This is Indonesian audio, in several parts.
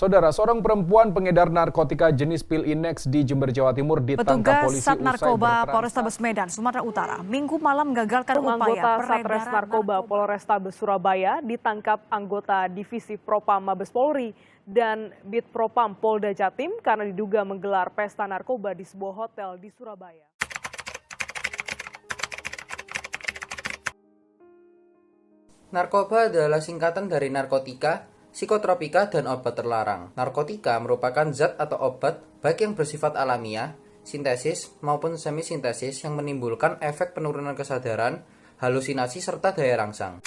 Saudara, seorang perempuan pengedar narkotika jenis pil Inex di Jember, Jawa Timur ditangkap polisi Petugas usai Narkoba bertransaksi. Polrestabes Medan, Sumatera Utara, Minggu malam menggagalkan upaya Anggota Satres Narkoba Polrestabes Surabaya ditangkap anggota Divisi Propam Mabes Polri dan Bit Propam Polda Jatim karena diduga menggelar pesta narkoba di sebuah hotel di Surabaya. Narkoba adalah singkatan dari narkotika, psikotropika, dan obat terlarang. Narkotika merupakan zat atau obat baik yang bersifat alamiah, sintesis, maupun semisintesis yang menimbulkan efek penurunan kesadaran, halusinasi, serta daya rangsang.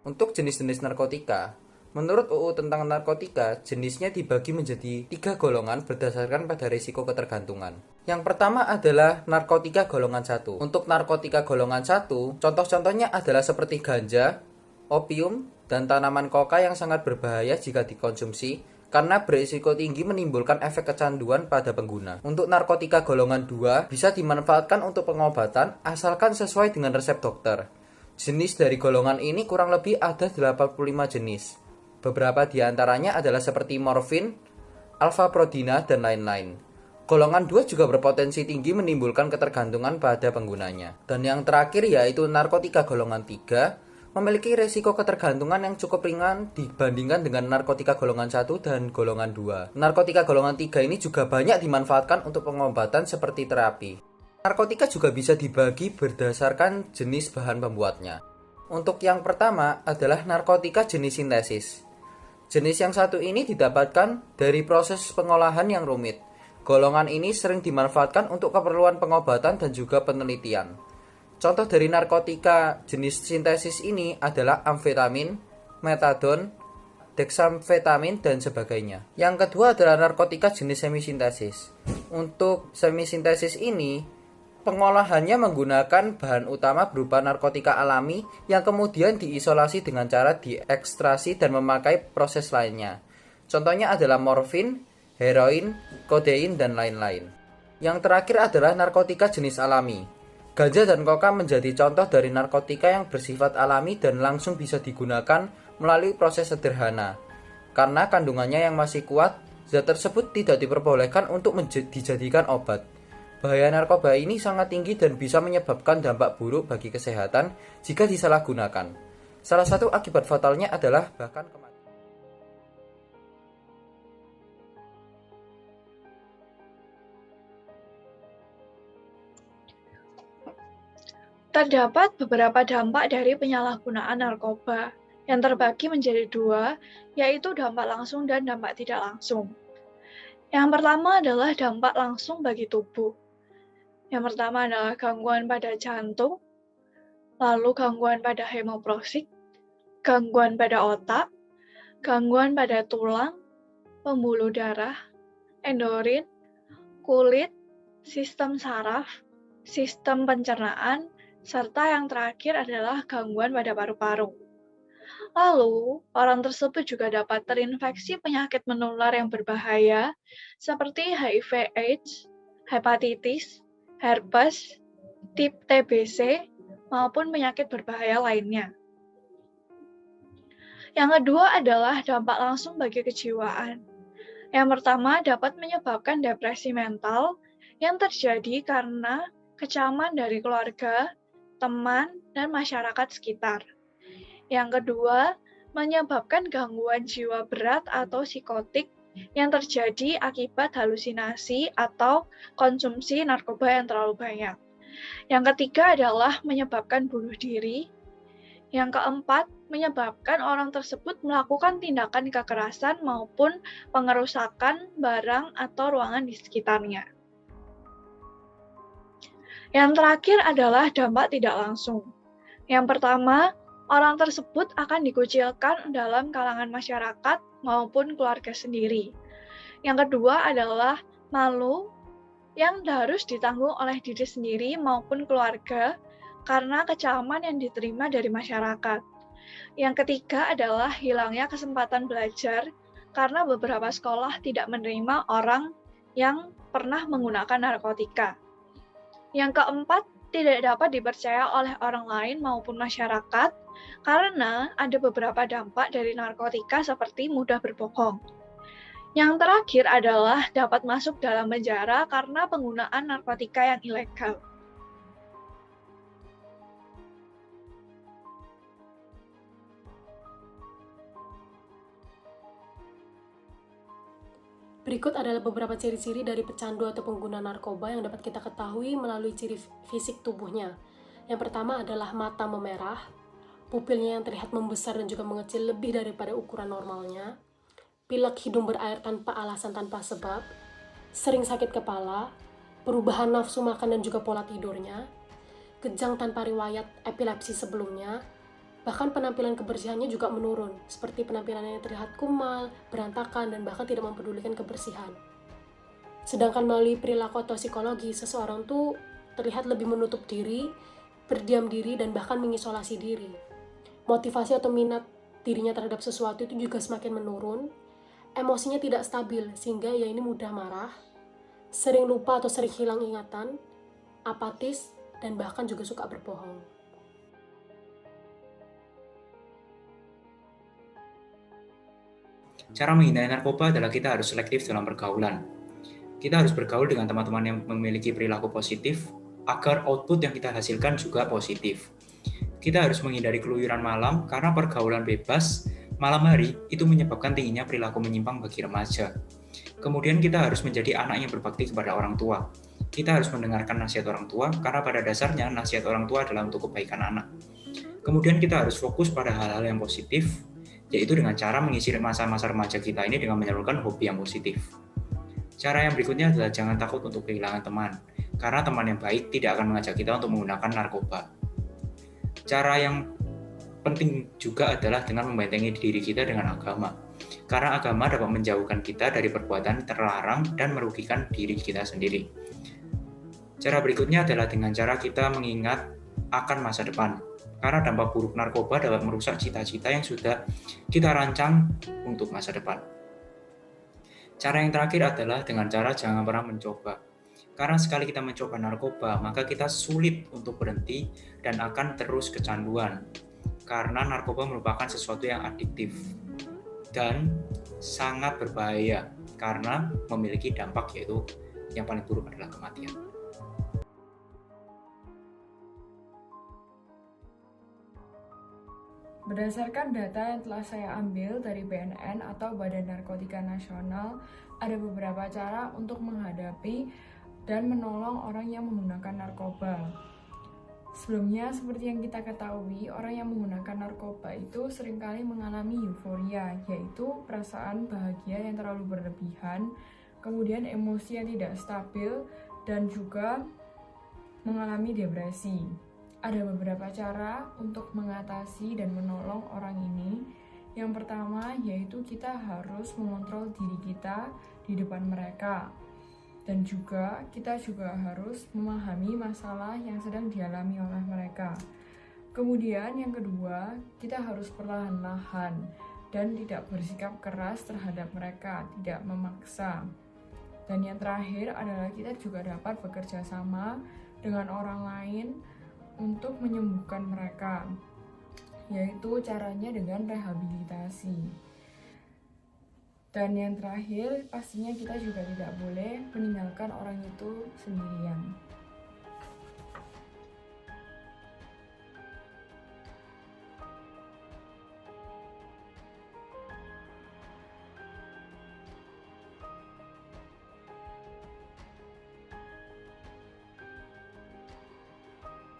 Untuk jenis-jenis narkotika, menurut UU tentang narkotika, jenisnya dibagi menjadi 3 golongan berdasarkan pada risiko ketergantungan. Yang pertama adalah narkotika golongan 1. Untuk narkotika golongan 1, contoh-contohnya adalah seperti ganja, opium, dan tanaman koka yang sangat berbahaya jika dikonsumsi karena berisiko tinggi menimbulkan efek kecanduan pada pengguna. Untuk narkotika golongan 2 bisa dimanfaatkan untuk pengobatan asalkan sesuai dengan resep dokter. Jenis dari golongan ini kurang lebih ada 85 jenis. Beberapa di antaranya adalah seperti morfin, alfa-prodina, dan lain-lain. Golongan 2 juga berpotensi tinggi menimbulkan ketergantungan pada penggunanya. Dan yang terakhir yaitu narkotika golongan 3 memiliki resiko ketergantungan yang cukup ringan dibandingkan dengan narkotika golongan 1 dan golongan 2. Narkotika golongan 3 ini juga banyak dimanfaatkan untuk pengobatan seperti terapi. Narkotika juga bisa dibagi berdasarkan jenis bahan pembuatnya. Untuk yang pertama adalah narkotika jenis sintesis. Jenis yang satu ini didapatkan dari proses pengolahan yang rumit. Golongan ini sering dimanfaatkan untuk keperluan pengobatan dan juga penelitian. Contoh dari narkotika jenis sintesis ini adalah amfetamin, metadon, dexamfetamin, dan sebagainya. Yang kedua adalah narkotika jenis semisintesis. Untuk semisintesis ini, pengolahannya menggunakan bahan utama berupa narkotika alami yang kemudian diisolasi dengan cara diekstrasi dan memakai proses lainnya. Contohnya adalah morfin, heroin, kodein, dan lain-lain. Yang terakhir adalah narkotika jenis alami. Ganja dan koka menjadi contoh dari narkotika yang bersifat alami dan langsung bisa digunakan melalui proses sederhana. Karena kandungannya yang masih kuat, zat tersebut tidak diperbolehkan untuk dijadikan obat. Bahaya narkoba ini sangat tinggi dan bisa menyebabkan dampak buruk bagi kesehatan jika disalahgunakan. Salah satu akibat fatalnya adalah bahkan kematian. Terdapat beberapa dampak dari penyalahgunaan narkoba yang terbagi menjadi 2, yaitu dampak langsung dan dampak tidak langsung. Yang pertama adalah dampak langsung bagi tubuh. Yang pertama adalah gangguan pada jantung, lalu gangguan pada hemoprosik, gangguan pada otak, gangguan pada tulang, pembuluh darah, endorin, kulit, sistem saraf, sistem pencernaan, serta yang terakhir adalah gangguan pada paru-paru. Lalu, orang tersebut juga dapat terinfeksi penyakit menular yang berbahaya seperti HIV/AIDS, hepatitis, herpes, TBC, maupun penyakit berbahaya lainnya. Yang kedua adalah dampak langsung bagi kejiwaan. Yang pertama dapat menyebabkan depresi mental yang terjadi karena kecaman dari keluarga, teman, dan masyarakat sekitar. Yang kedua, menyebabkan gangguan jiwa berat atau psikotik yang terjadi akibat halusinasi atau konsumsi narkoba yang terlalu banyak. Yang ketiga adalah menyebabkan bunuh diri. Yang keempat, menyebabkan orang tersebut melakukan tindakan kekerasan maupun pengerusakan barang atau ruangan di sekitarnya. Yang terakhir adalah dampak tidak langsung. Yang pertama, orang tersebut akan dikucilkan dalam kalangan masyarakat maupun keluarga sendiri. Yang kedua adalah malu yang harus ditanggung oleh diri sendiri maupun keluarga karena kecaman yang diterima dari masyarakat. Yang ketiga adalah hilangnya kesempatan belajar karena beberapa sekolah tidak menerima orang yang pernah menggunakan narkotika. Yang keempat tidak dapat dipercaya oleh orang lain maupun masyarakat karena ada beberapa dampak dari narkotika seperti mudah berbohong. Yang terakhir adalah dapat masuk dalam penjara karena penggunaan narkotika yang ilegal. Berikut adalah beberapa ciri-ciri dari pecandu atau pengguna narkoba yang dapat kita ketahui melalui ciri fisik tubuhnya. Yang pertama adalah mata memerah, pupilnya yang terlihat membesar dan juga mengecil lebih daripada ukuran normalnya, pilek hidung berair tanpa alasan tanpa sebab, sering sakit kepala, perubahan nafsu makan dan juga pola tidurnya, kejang tanpa riwayat epilepsi sebelumnya, bahkan penampilan kebersihannya juga menurun, seperti penampilannya yang terlihat kumal, berantakan, dan bahkan tidak mempedulikan kebersihan. Sedangkan melalui perilaku atau psikologi, seseorang tuh terlihat lebih menutup diri, berdiam diri, dan bahkan mengisolasi diri. Motivasi atau minat dirinya terhadap sesuatu itu juga semakin menurun, emosinya tidak stabil, sehingga ia ini mudah marah, sering lupa atau sering hilang ingatan, apatis, dan bahkan juga suka berbohong. Cara menghindari narkoba adalah kita harus selektif dalam pergaulan. Kita harus bergaul dengan teman-teman yang memiliki perilaku positif agar output yang kita hasilkan juga positif. Kita harus menghindari keluyuran malam karena pergaulan bebas malam hari itu menyebabkan tingginya perilaku menyimpang bagi remaja. Kemudian kita harus menjadi anak yang berbakti kepada orang tua. Kita harus mendengarkan nasihat orang tua karena pada dasarnya nasihat orang tua adalah untuk kebaikan anak. Kemudian kita harus fokus pada hal-hal yang positif, yaitu dengan cara mengisi masa-masa remaja kita ini dengan menyalurkan hobi yang positif. Cara yang berikutnya adalah jangan takut untuk kehilangan teman, karena teman yang baik tidak akan mengajak kita untuk menggunakan narkoba. Cara yang penting juga adalah dengan membentengi diri kita dengan agama, karena agama dapat menjauhkan kita dari perbuatan terlarang dan merugikan diri kita sendiri. Cara berikutnya adalah dengan cara kita mengingat akan masa depan, karena dampak buruk narkoba dapat merusak cita-cita yang sudah kita rancang untuk masa depan. Cara yang terakhir adalah dengan cara jangan pernah mencoba. Karena sekali kita mencoba narkoba, maka kita sulit untuk berhenti dan akan terus kecanduan. Karena narkoba merupakan sesuatu yang adiktif dan sangat berbahaya karena memiliki dampak yaitu yang paling buruk adalah kematian. Berdasarkan data yang telah saya ambil dari BNN atau Badan Narkotika Nasional, ada beberapa cara untuk menghadapi dan menolong orang yang menggunakan narkoba. Sebelumnya, seperti yang kita ketahui, orang yang menggunakan narkoba itu seringkali mengalami euforia, yaitu perasaan bahagia yang terlalu berlebihan, kemudian emosi yang tidak stabil, dan juga mengalami depresi. Ada beberapa cara untuk mengatasi dan menolong orang ini. Yang pertama yaitu kita harus mengontrol diri kita di depan mereka. Dan juga kita juga harus memahami masalah yang sedang dialami oleh mereka. Kemudian yang kedua, kita harus perlahan-lahan dan tidak bersikap keras terhadap mereka, tidak memaksa. Dan yang terakhir adalah kita juga dapat bekerja sama dengan orang lain untuk menyembuhkan mereka, yaitu caranya dengan rehabilitasi. Dan yang terakhir, pastinya kita juga tidak boleh meninggalkan orang itu sendirian.